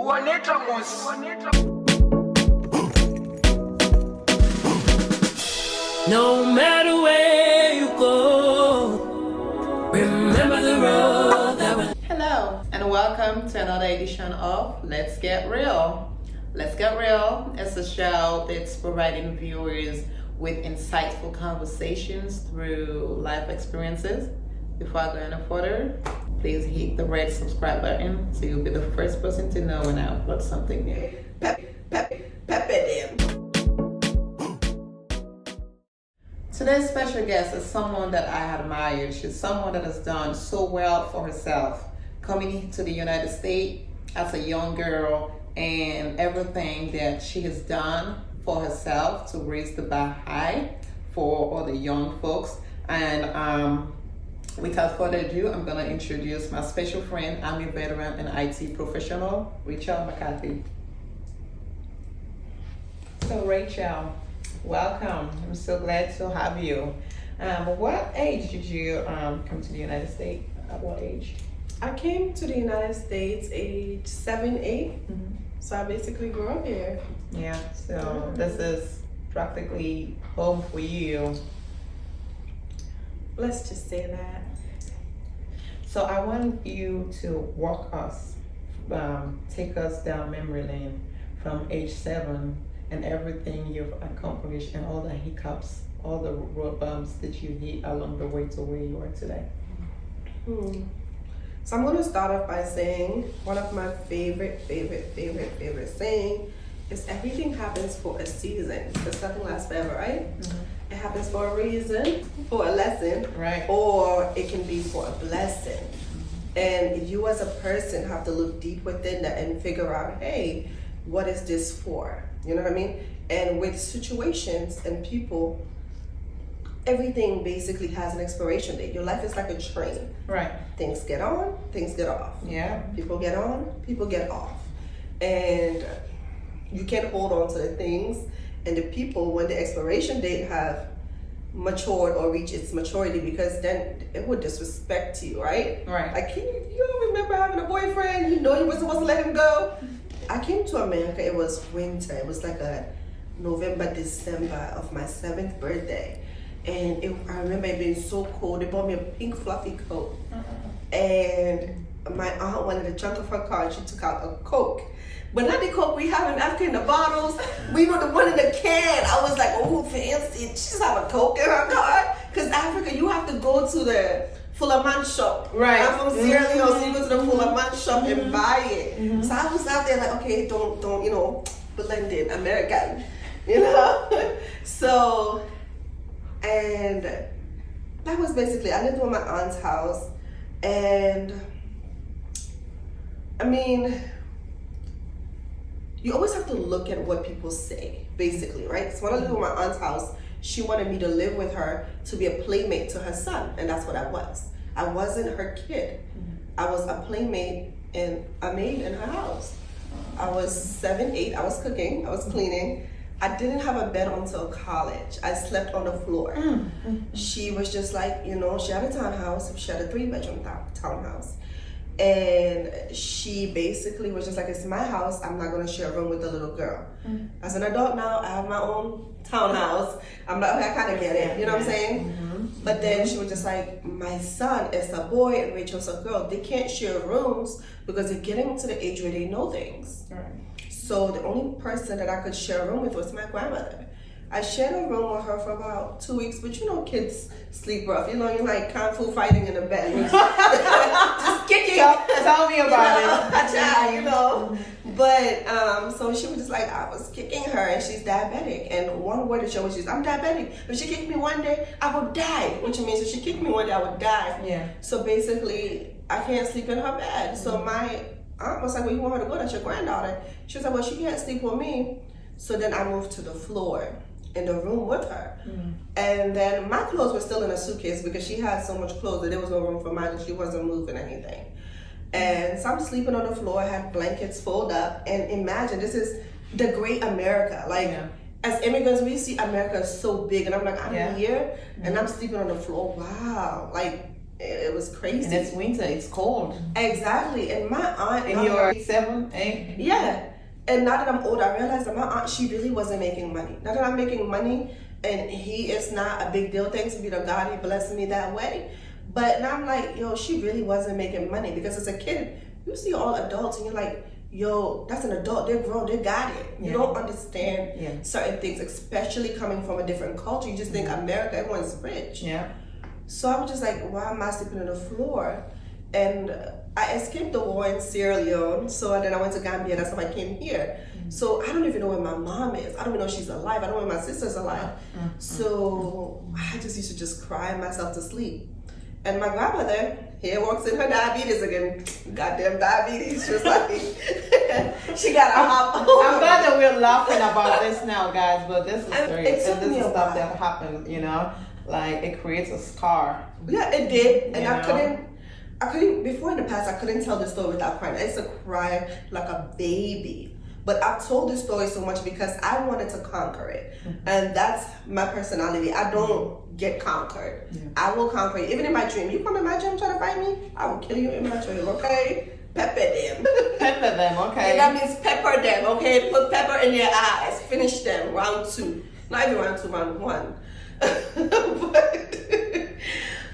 No matter where you go, remember the road that will. Hello, and welcome to another edition of Let's Get Real. Let's Get Real is a show that's providing viewers with insightful conversations through life experiences. Before I go any further, please hit the red subscribe button so you'll be the first person to know when I upload something new. Today's special guest is someone that I admire. She's someone that has done so well for herself, coming to the United States as a young girl, and everything that she has done for herself to raise the bar high for all the young folks. And without further ado, I'm gonna introduce my special friend, Army veteran and IT professional, Rachel McCarthy. So Rachel, welcome. I'm so glad to have you. What age did you come to the United States? At what age? I came to the United States age 7, 8. Mm-hmm. So I basically grew up here. Yeah, so this is practically home for you. Let's just say that. So I want you to walk us, take us down memory lane from age 7 and everything you've accomplished and all the hiccups, all the road bumps that you hit along the way to where you are today. So I'm going to start off by saying one of my favorite saying is everything happens for a season, because nothing lasts forever, right? Mm-hmm. It happens for a reason, for a lesson, Right. or it can be for a blessing. And you as a person have to look deep within that and figure out, hey, what is this for? You know what I mean? And with situations and people, everything basically has an expiration date. Your life is like a train. Right. Things get on, things get off. Yeah. People get on, people get off. And you can't hold on to the things and the people when the expiration date have matured or reached its maturity, because then it would disrespect you, right? Right. Like, you don't remember having a boyfriend, you know you were supposed to let him go. I came to America, it was winter. It was like a November, December of my 7th birthday. And I remember it being so cold. They bought me a pink fluffy coat. And my aunt wanted a trunk of her car and she took out a Coke. But not the Coke we have in Africa in the bottles. We know the one in the can. I was like, oh, fancy. She just have a Coke in her car. Because Africa, you have to go to the Fullerman shop. Right. I'm from Sierra Leone, so you go to the Fullerman shop and buy it. So I was out there like, okay, don't, blend in, American, So, and that was basically, I lived with my aunt's house, and I mean, you always have to look at what people say, basically, right? So when I lived with my aunt's house, she wanted me to live with her to be a playmate to her son, and that's what I was. I wasn't her kid. I was a playmate and a maid in her house. I was 7, 8, I was cooking, I was cleaning. I didn't have a bed until college. I slept on the floor. She was just like, she had a townhouse. She had a 3-bedroom townhouse. And she basically was just like, it's my house. I'm not going to share a room with the little girl. As an adult now, I have my own townhouse. I'm like, okay, I kind of get it. You know what I'm saying? But then she was just like, my son is a boy and Rachel's a girl. They can't share rooms because they're getting to the age where they know things. Right. So the only person that I could share a room with was my grandmother. I shared a room with her for about 2 weeks, but kids sleep rough. You're like kung fu fighting in the bed. Just kicking. Tell me about it. But so she was just like, I was kicking her and she's diabetic. And one word that she always used, I'm diabetic. If she kicked me one day, I would die. Which means if she kicked me one day, I would die. Yeah. So basically, I can't sleep in her bed. So my aunt was like, well, you want her to go? That's your granddaughter. She was like, well, she can't sleep with me. So then I moved to the floor in the room with her. And then my clothes were still in a suitcase because she had so much clothes that there was no room for mine and she wasn't moving anything. And so I'm sleeping on the floor, I had blankets folded up, and imagine, this is the great America. Like, as immigrants, we see America so big, and I'm like, I'm here, and I'm sleeping on the floor. Wow. Like, It was crazy. And it's winter, it's cold. Exactly. And my aunt... And you're 7, 8? Yeah. And now that I'm older, I realized that my aunt, she really wasn't making money. Now that I'm making money, and he is not a big deal, thanks be to God, he blessed me that way. But now I'm like, yo, she really wasn't making money. Because as a kid, you see all adults and you're like, yo, that's an adult, they're grown, they got it. You don't understand certain things, especially coming from a different culture. You just think America, everyone's rich. Yeah. So I was just like, why am I sleeping on the floor? And I escaped the war in Sierra Leone, so then I went to Gambia, that's how I came here. So I don't even know where my mom is. I don't even know if she's alive. I don't know where my sister's alive. So I just used to just cry myself to sleep. And my grandmother, here walks in her diabetes again. Goddamn diabetes. She was like, she got a hop. I'm glad that we're laughing about this now, guys, but this is serious. took And me this a is stuff while. that happened, you know? Like, it creates a scar. Yeah, it did. And You I know? couldn't, before in the past, I couldn't tell the story without crying. I used to cry like a baby. But I told this story so much because I wanted to conquer it. And that's my personality. I don't get conquered. I will conquer you. Even in my dream. You come in my dream trying to fight me, I will kill you in my dream, okay? Pepper them. Pepper them, okay? And that means pepper them, okay? Put pepper in your eyes. Finish them. Round 2. Not even round 2, round 1. But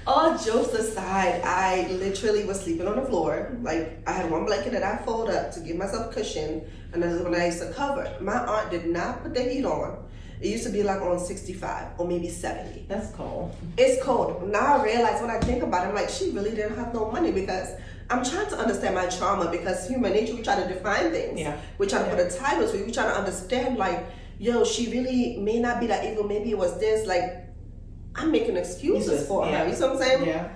all jokes aside, I literally was sleeping on the floor. Like, I had one blanket that I folded up to give myself cushion, and another one I used to cover. My aunt did not put the heat on. It used to be like on 65 or maybe 70. That's cold. It's cold. Now I realize when I think about it, I'm like, she really didn't have no money, because I'm trying to understand my trauma, because human nature, we try to define things. Yeah. We try to put a title to it. We try to understand, like, yo, she really may not be that evil. Maybe it was this. Like, I'm making excuses for her. You see what I'm saying? Yeah.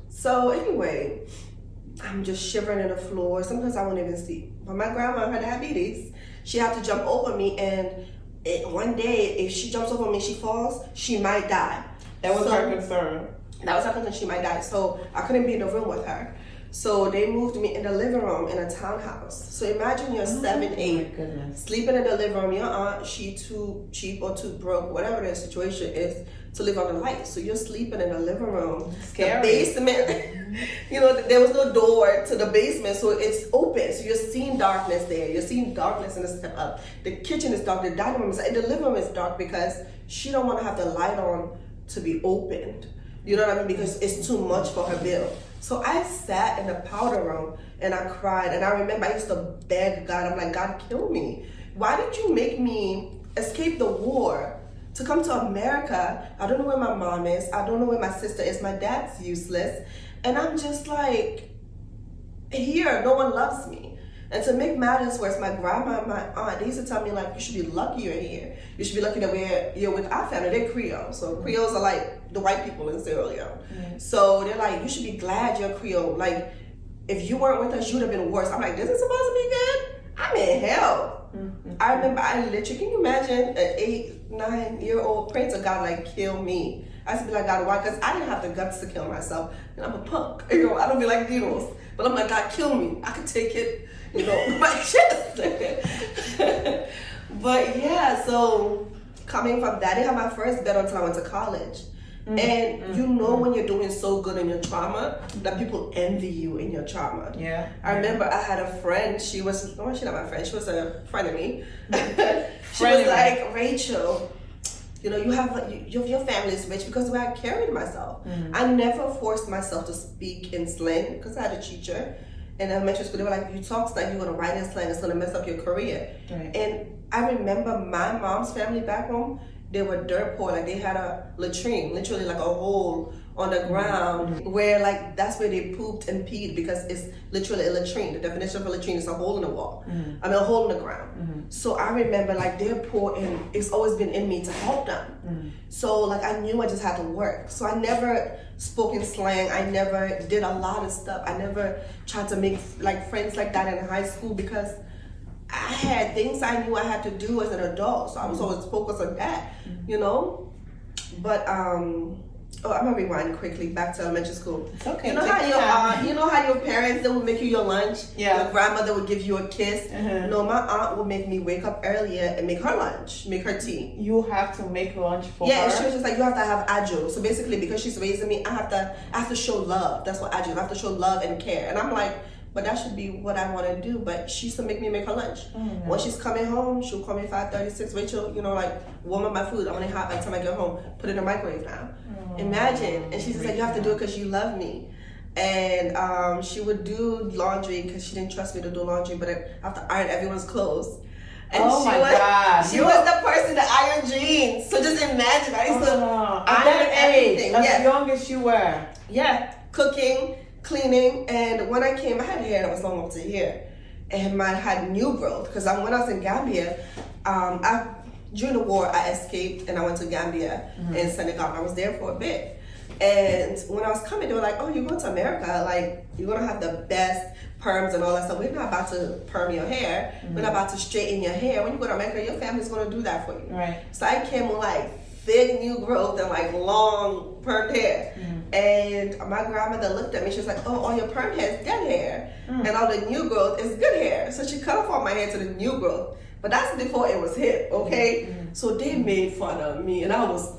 So anyway, I'm just shivering on the floor. Sometimes I won't even sleep. But my grandma, her diabetes, she had to jump over me, and one day, if she jumps over me, she falls, she might die. That was her concern. That was her concern, she might die. So I couldn't be in the room with her. So they moved me in the living room in a townhouse. So imagine you're 7, 8, sleeping in the living room. Your aunt, she too cheap or too broke, whatever the situation is, to live on the light. So you're sleeping in the living room. Scary. The basement, you know, there was no door to the basement, so it's open. So you're seeing darkness there. You're seeing darkness in the step up. The kitchen is dark. The dining room is, and the living room is dark because she don't want to have the light on to be opened. You know what I mean? Because it's too much for her bill. So I sat in the powder room and I cried. And I remember I used to beg God. I'm like, God, kill me. Why did you make me escape the war to come to America? I don't know where my mom is. I don't know where my sister is. My dad's useless. And I'm just like, here, no one loves me. And to make matters worse, my grandma and my aunt, they used to tell me, like, you should be lucky you're here. You should be lucky that you're with our family. They're Creole. So Creoles are like the white people in Sierra Leone. So they're like, you should be glad you're Creole. Like, if you weren't with us, you would have been worse. I'm like, this is supposed to be good? I'm in hell. I remember I literally, can you imagine an 8, 9-year-old praying to God, like, kill me? I used to be like, God, why? Because I didn't have the guts to kill myself. And I'm a punk. You know, I don't be like Beatles. But I'm like, God, kill me. I could take it, you know, with my chest. But yeah, so coming from that, I didn't have my first bed until I went to college. And you know when you're doing so good in your trauma, that people envy you in your trauma. Yeah. I remember I had a friend, she was, oh, she's not my friend, she was a friend of me. She was like, Rachel, you know, your family is rich, because the way I carried myself. I never forced myself to speak in slang, because I had a teacher in elementary school. They were like, you talk slang, you're going to write in slang, it's going to mess up your career. Right. And I remember my mom's family back home, they were dirt poor. Like, they had a latrine, literally like a hole on the ground, where like that's where they pooped and peed, because it's literally a latrine. The definition of a latrine is a hole in the wall. I mean, a hole in the ground. So I remember, like, they're poor, and it's always been in me to help them. So like I knew I just had to work. So I never spoke in slang. I never did a lot of stuff. I never tried to make like friends like that in high school, because I had things I knew I had to do as an adult. So I was always focused on that, you know? But Oh, I'm gonna rewind quickly back to elementary school. It's okay. You know how your parents, they would make you your lunch. Yeah. Your grandmother would give you a kiss. Uh-huh. No, my aunt would make me wake up earlier and make her lunch, make her tea. You have to make lunch for Yeah, her. and she was just like, you have to have ajo. So basically, because she's raising me, I have to show love. That's what ajo. I have to show love and care. And I'm like, but that should be what I want to do. But she used to make me make her lunch. Mm-hmm. When she's coming home, she'll call me 5:36. Rachel, like warm up my food. I'm gonna hot by the time I get home. Put it in the microwave now. Imagine. And she's just like, you have to do it because you love me. And she would do laundry because she didn't trust me to do laundry, but I have to iron everyone's clothes. And God. She was the person to iron jeans. So just imagine. I used to iron everything. As young as you were. Yeah. Cooking, cleaning. And when I came, I had hair that was long up to here. And mine had new growth. Because when I was in Gambia, during the war, I escaped and I went to Gambia and Senegal. I was there for a bit. And when I was coming, they were like, oh, you're going to America. Like, you're going to have the best perms and all that stuff. We're not about to perm your hair. We're not about to straighten your hair. When you go to America, your family's going to do that for you. Right. So I came with like thick new growth and like long permed hair. And my grandmother looked at me. She was like, oh, all your perm hair is dead hair. And all the new growth is good hair. So she cut off all my hair to the new growth. But that's before it was hip, okay? So they made fun of me, and I was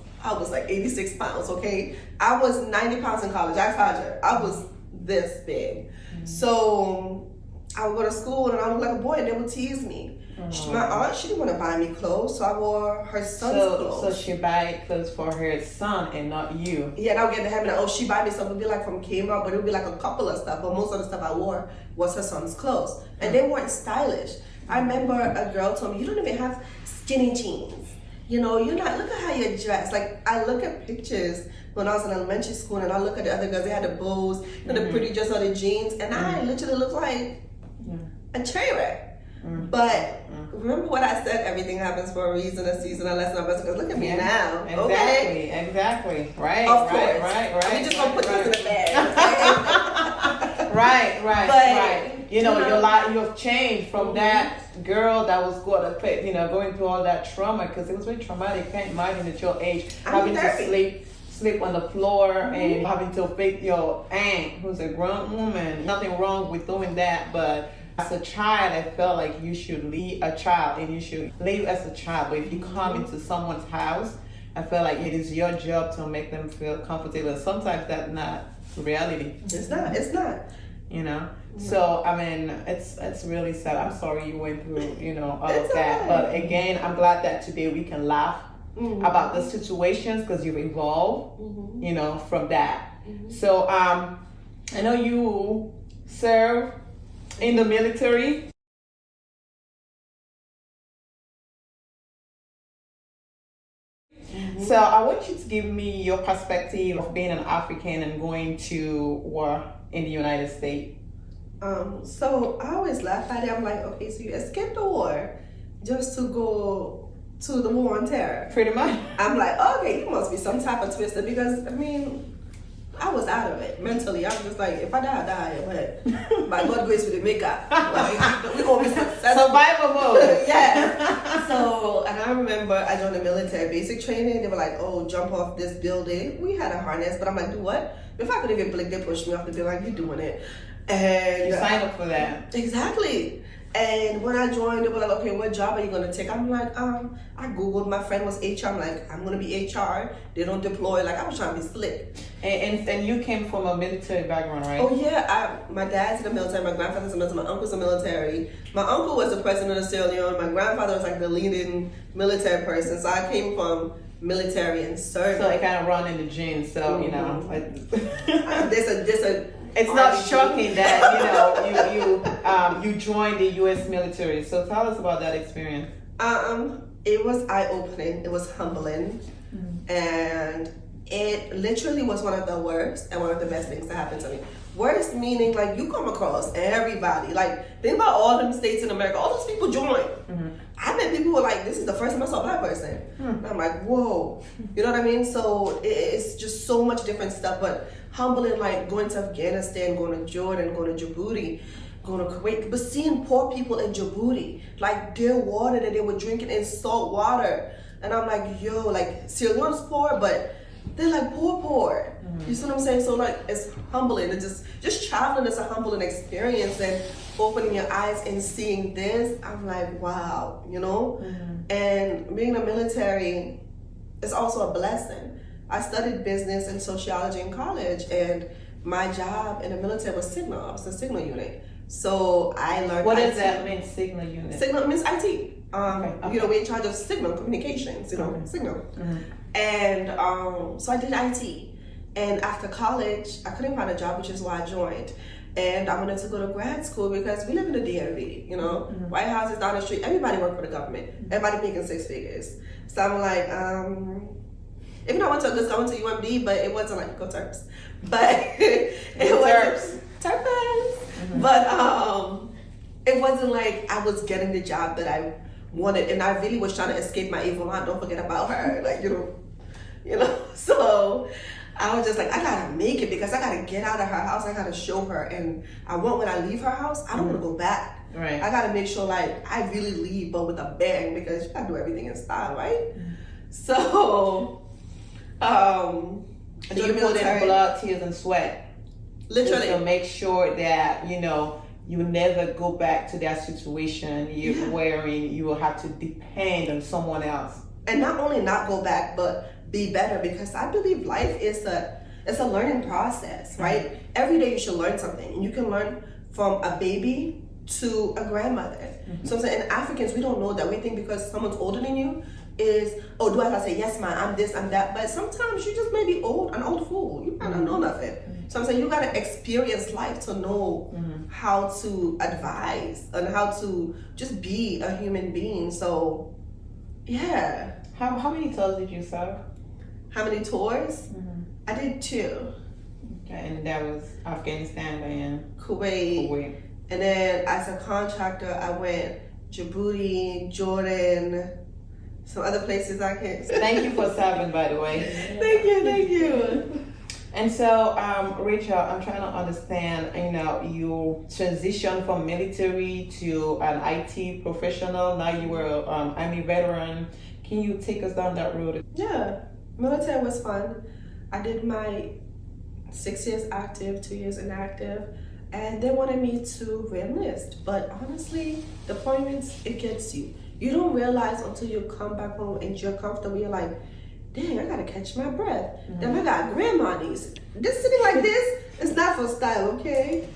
like 86 pounds, okay? I was 90 pounds in college. I told you, I was this big. So I would go to school, and I would look like a boy, and they would tease me. My aunt, she didn't want to buy me clothes, so I wore her son's clothes. So she buy clothes for her son and not you. Yeah, and I would get the habit of, she buy me stuff. It would be like from Kmart, but it would be like a couple of stuff. But most of the stuff I wore was her son's clothes. And they weren't stylish. I remember a girl told me, you don't even have skinny jeans. You're not, look at how you're dressed. Like, I look at pictures when I was in elementary school and I look at the other girls, they had the bows and the pretty dress on the jeans, and I literally look like a train wreck. But remember what I said, everything happens for a reason, a season, a lesson, because look at me now. Exactly. Right. Of course. Right. We just gonna put this in the bag. Right. You've changed from that girl that was going through all that trauma, because it was very traumatic. Can't imagine at your age having to sleep on the floor and having to face your aunt, who's a grown woman. Nothing wrong with doing that, but as a child, I felt like you should leave a child and you should live as a child. But if you come into someone's house, I feel like it is your job to make them feel comfortable. And sometimes that's not reality. It's not. So I mean, it's really sad. I'm sorry you went through all of that. Right. But again, I'm glad that today we can laugh about the situations, because you've evolved from that. So I know you serve in the military. So I want you to give me your perspective of being an African and going to war in the United States. So I always laugh at it. I'm like, okay, so you escaped the war just to go to the war on terror. Pretty much. I'm like, okay, you must be some type of twister, because I was out of it mentally. I was just like, if I die, I die. But by God's grace, we didn't make up. Like, we gonna be successful. Survival mode. Yeah. So, and I remember I joined the military basic training. They were like, oh, jump off this building. We had a harness, but I'm like, do what? If I could even blink, they pushed me off the building. Like, you doing it? And you signed up for that. Exactly. And when I joined, they were like, okay, what job are you going to take? I'm like, I Googled, my friend was HR. I'm like, I'm going to be HR. They don't deploy. Like, I was trying to be slick. And you came from a military background, right? Oh, yeah. My dad's in the military. My grandfather's in the military. My uncle's in the military. My uncle was the president of Sierra Leone. My grandfather was like the leading military person. So I came from military and service. So it kind of run in the genes. So, there's a it's not shocking that you joined the U.S. military. So tell us about that experience. It was eye-opening. It was humbling, and it literally was one of the worst and one of the best things that happened to me. Worst meaning, like, you come across everybody. Like, think about all them states in America. All those people join. I met people who were like, this is the first time I saw a black person. And I'm like, whoa. You know what I mean? So it's just so much different stuff. But humbling, like going to Afghanistan, going to Jordan, going to Djibouti, going to Kuwait, but seeing poor people in Djibouti, like their water that they were drinking in salt water. And I'm like, yo, like Sierra Leone's poor, but they're like poor. You see what I'm saying? So like it's humbling. It's just traveling is a humbling experience, and opening your eyes and seeing this, I'm like, wow, you know? And being in the military is also a blessing. I studied business and sociology in college, and my job in the military was signal. I was a signal unit. So I learned What IT. does that mean, signal unit? Signal means IT. Okay. You know, we're in charge of signal communications, you know, signal. And so I did IT. And after college, I couldn't find a job, which is why I joined. And I wanted to go to grad school because we live in the DMV, you know. White House is down the street. Everybody work for the government. Everybody making 6 figures. So I'm like, even though I went to a good school, I went to UMD, but it wasn't like, go Terps. But it was Terps. But it wasn't like I was getting the job that I wanted, and I really was trying to escape my evil aunt. Don't forget about her, like you know. So I was just like, I gotta make it because I gotta get out of her house. I gotta show her, and I want when I leave her house, I don't want to go back. Right. I gotta make sure like I really leave, but with a bang, because you gotta do everything in style, right? So, So you put in blood, tears, and sweat. Literally. Just to make sure that, you know, you never go back to that situation wherein you will have to depend on someone else. And not only not go back, but be better, because I believe life is a learning process, right? Every day you should learn something, and you can learn from a baby to a grandmother. So I'm saying, and Africans, we don't know that. We think because someone's older than you is, oh, do I gotta say, yes, man, I'm this, I'm that. But sometimes you just may be an old fool. You might not know nothing. So I'm saying you gotta experience life to know how to advise and how to just be a human being. So, yeah. How many tours did you serve? How many tours? I did 2. Okay, and that was Afghanistan and Kuwait. And then as a contractor, I went Djibouti, Jordan, some other places I can't. Thank you for serving, by the way. Thank you. And so, Rachel, I'm trying to understand, you know, you transitioned from military to an IT professional. Now you were Army veteran. Can you take us down that road? Yeah, military was fun. I did my 6 years active, 2 years inactive, and they wanted me to re-enlist. But honestly, deployments, it gets you. You don't realize until you come back home and you're comfortable. You're like, dang, I gotta catch my breath. Then I got grandma knees. Just sitting like this, it's not for style, okay?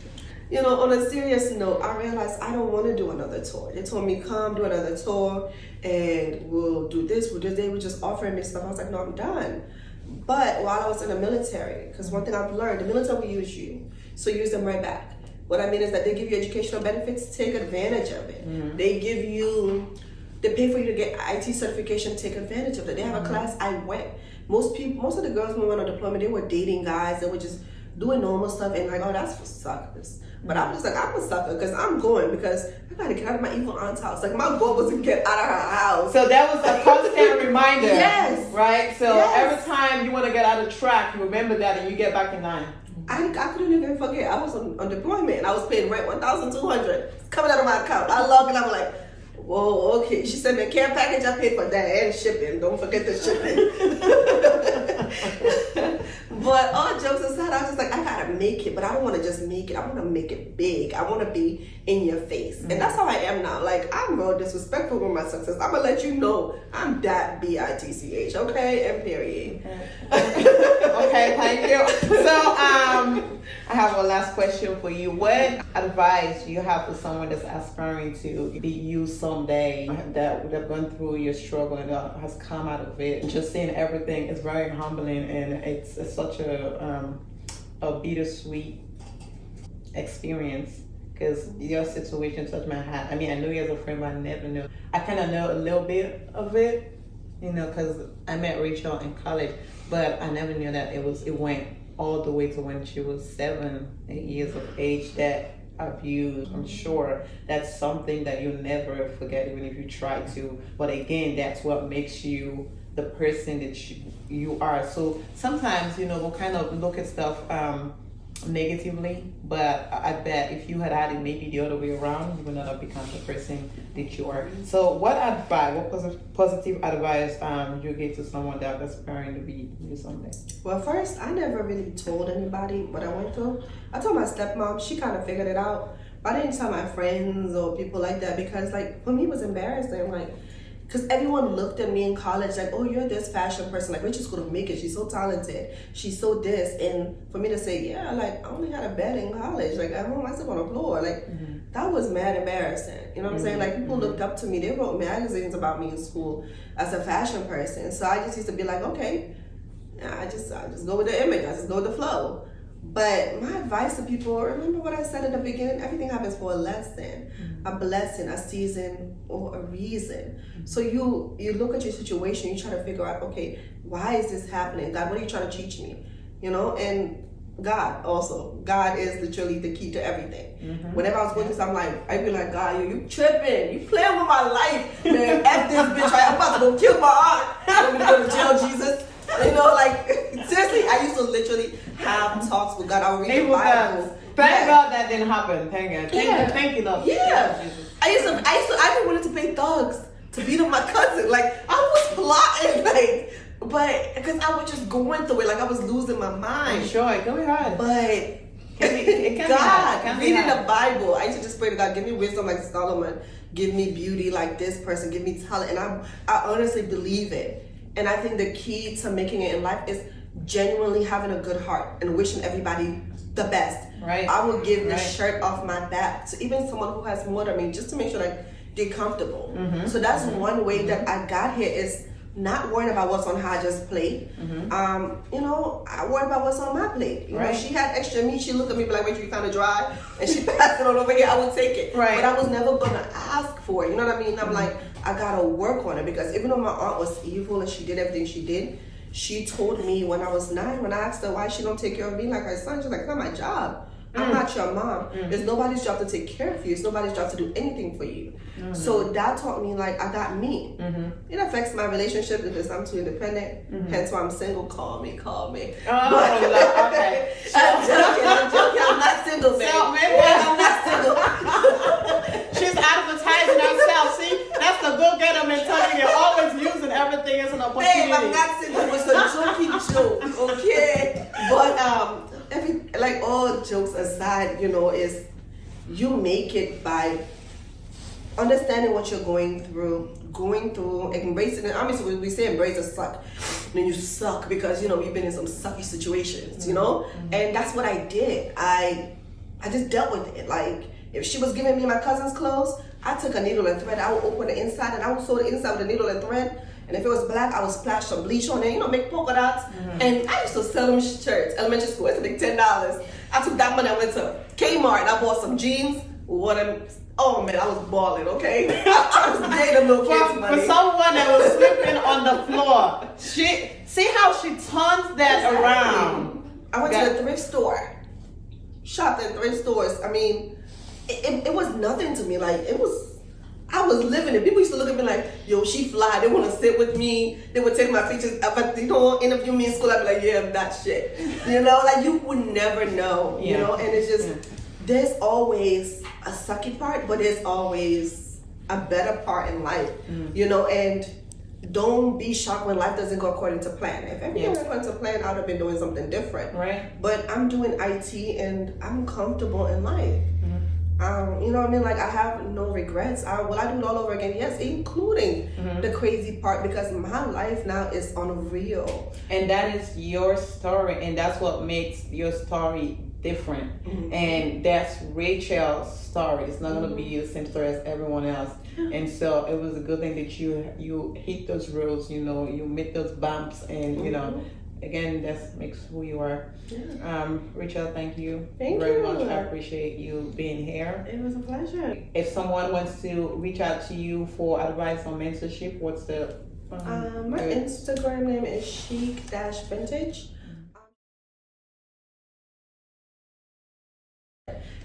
You know, on a serious note, I realized I don't want to do another tour. They told me, come do another tour and we'll do this, we'll do this. They were just offering me stuff. I was like, no, I'm done. But while I was in the military, because one thing I've learned, the military will use you, so use them right back. What I mean is that they give you educational benefits, take advantage of it. They pay for you to get IT certification, take advantage of it. They have a class, I went. Most of the girls who went on deployment, they were dating guys, they were just doing normal stuff and like, oh, that's for suckers. But I'm just like, I'm a sucker because I'm going because I gotta get out of my evil aunt's house. Like my goal was to get out of her house. So that was a constant reminder. Yes. Right? So every time you want to get out of track, you remember that and you get back in line. I couldn't even forget. I was on deployment and I was paying rent $1,200 coming out of my account. I logged and I'm like, whoa, okay. She sent me a care package. I paid for that and shipping. Don't forget the shipping. But all jokes aside, I was just like, I gotta make it, but I don't want to just make it. I want to make it big. I want to be in your face, and that's how I am now. Like I'm real disrespectful with my success. I'm gonna let you know I'm that bitch, okay, and period. Okay, thank you. So I have one last question for you. What advice do you have for someone that's aspiring to be you someday, that would have gone through your struggle and has come out of it? Just seeing everything is very humbling, and it's such a bittersweet experience because your situation touched my heart. I mean, I knew you as a friend, but I never knew. I kind of know a little bit of it, you know, because I met Rachel in college, but I never knew that it went all the way to when she was 7, 8 years of age, that abuse. I'm sure that's something that you'll never forget, even if you try to. But again, that's what makes you the person that you are. So sometimes, you know, we'll kind of look at stuff negatively, but I bet if you had had it maybe the other way around, you would not have become the person that you are. So what advice, what positive advice you give to someone that was aspiring to be something? Well, first, I never really told anybody what I went through. I told my stepmom, she kind of figured it out. But I didn't tell my friends or people like that because, like, for me it was embarrassing. Like, because everyone looked at me in college like, oh, you're this fashion person. Like, Rachel's going to make it. She's so talented. She's so this. And for me to say, yeah, like, I only had a bed in college. Like, at home, I slept on the floor. Like, that was mad embarrassing. You know what I'm saying? Like, people looked up to me. They wrote magazines about me in school as a fashion person. So I just used to be like, okay, I just go with the image. I just go with the flow. But my advice to people, remember what I said in the beginning, everything happens for a lesson, a blessing, a season, or a reason. So you look at your situation, you try to figure out, okay, why is this happening? God, what are you trying to teach me? You know, and God also. God is literally the key to everything. Whenever I was going through something, I'd be like, God, you tripping. You playing with my life. Man, F this bitch, right? I'm about to go kill my aunt. I'm going to go to jail, Jesus. You know, like, seriously, I used to literally have talks with God. I would read the Bible. Thank God that didn't happen. Thank God. Thank you, Lord. Yeah. I even wanted to pay thugs to beat up my cousin. Like, I was plotting, like, but, because I was just going through it. Like, I was losing my mind. I'm sure, it can be hard. But, it can God, reading the Bible, I used to just pray to God, give me wisdom like Solomon. Give me beauty like this person. Give me talent. And I honestly believe it. And I think the key to making it in life is genuinely having a good heart and wishing everybody the best. Right. I will give the shirt off my back to even someone who has more than me, just to make sure like they're comfortable. So that's one way that I got here, is not worrying about what's on Haja's plate. You know, I worry about what's on my plate. You know, she had extra meat. She looked at me like, "Wait, you found it dry," and she passed it on over here. I would take it. But I was never gonna ask for it. You know what I mean? I'm like, I gotta work on it, because even though my aunt was evil and she did everything she did, she told me when I was 9, when I asked her why she don't take care of me like her son, she's like, "It's not my job. I'm not your mom. It's nobody's job to take care of you. It's nobody's job to do anything for you." So that taught me, like, I got me. It affects my relationship because I'm too independent. Hence why I'm single. Call me. Oh, okay. I'm joking. I'm not single, babe. I'm not single. She's advertising herself. See, that's the go-getter mentality. You're always using everything as an opportunity. Babe, I'm not single. It was a jokey joke, okay? But all jokes aside, you know, is you make it by understanding what you're going through, embracing it. Obviously, we say embrace a suck. Then you suck because, you know, you've been in some sucky situations, you know? And that's what I did. I just dealt with it. Like, if she was giving me my cousin's clothes, I took a needle and thread. I would open the inside and I would sew the inside with a needle and thread. And if it was black, I would splash some bleach on it, you know, make polka dots. And I used to sell them shirts, elementary school. It's like $10. I took that money, I went to Kmart and I bought some jeans. Oh man, I was balling, okay? I was getting them little kids money. For someone that was sleeping on the floor, see how she turns that around. I went to the thrift store, shopped at thrift stores. I mean, it was nothing to me. Like, I was living it. People used to look at me like, yo, she fly. They want to sit with me. They would take my pictures. But you know, interview me in school. I'd be like, yeah, I'm that shit. You know, like, you would never know, you know? And it's just, there's always a sucky part, but there's always a better part in life, you know? And don't be shocked when life doesn't go according to plan. If everything went according to plan, I would have been doing something different. Right. But I'm doing IT and I'm comfortable in life. You know what I mean? Like, I have no regrets. Will I do it all over again? Yes, including the crazy part, because my life now is unreal. And that is your story, and that's what makes your story different. And that's Rachel's story. It's not going to be the same story as everyone else. And so it was a good thing that you hit those roads, you know, you met those bumps, and you know, again, that makes who you are. Rachel, thank you very much. I appreciate you being here. It was a pleasure. If someone wants to reach out to you for advice on mentorship, what's the my Instagram name is chic-vintage.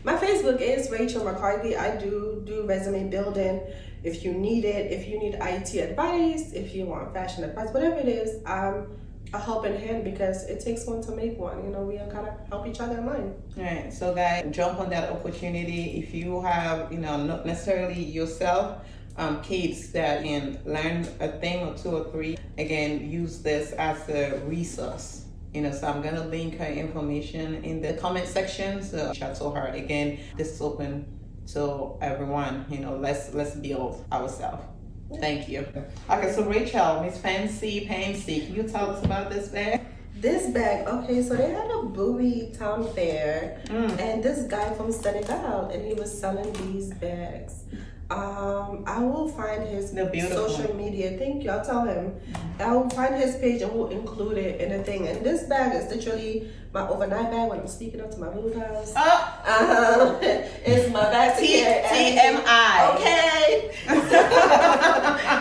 My Facebook is Rachel McCarthy. I do resume building. If you need it, if you need IT advice, if you want fashion advice, whatever it is, a helping hand, because it takes one to make one. You know, we gotta help each other in line. All right, so guys, jump on that opportunity. If you have, you know, not necessarily yourself, kids that can learn a thing or two or three, again, use this as a resource. You know, so I'm gonna link her information in the comment section. So chat to her. Again, this is open to everyone. You know, let's build ourselves. Thank you. Okay, so Rachel, Miss Fancy Pansy, can you tell us about this bag? This bag, okay, so they had a Bowie town fair, and this guy from Senegal, and he was selling these bags. I will find his social media. Thank you. I'll tell him. I will find his page and we'll include it in the thing. And this bag is literally my overnight bag when I'm sneaking up to my mood house. It's my bag to carry. TMI. Okay.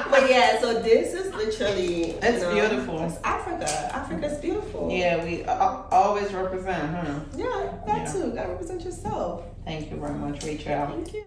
But yeah, so this is literally. It's beautiful. It's Africa. Africa's beautiful. Yeah, we always represent, huh? Yeah, that too. Gotta represent yourself. Thank you very much, Rachel. Thank you.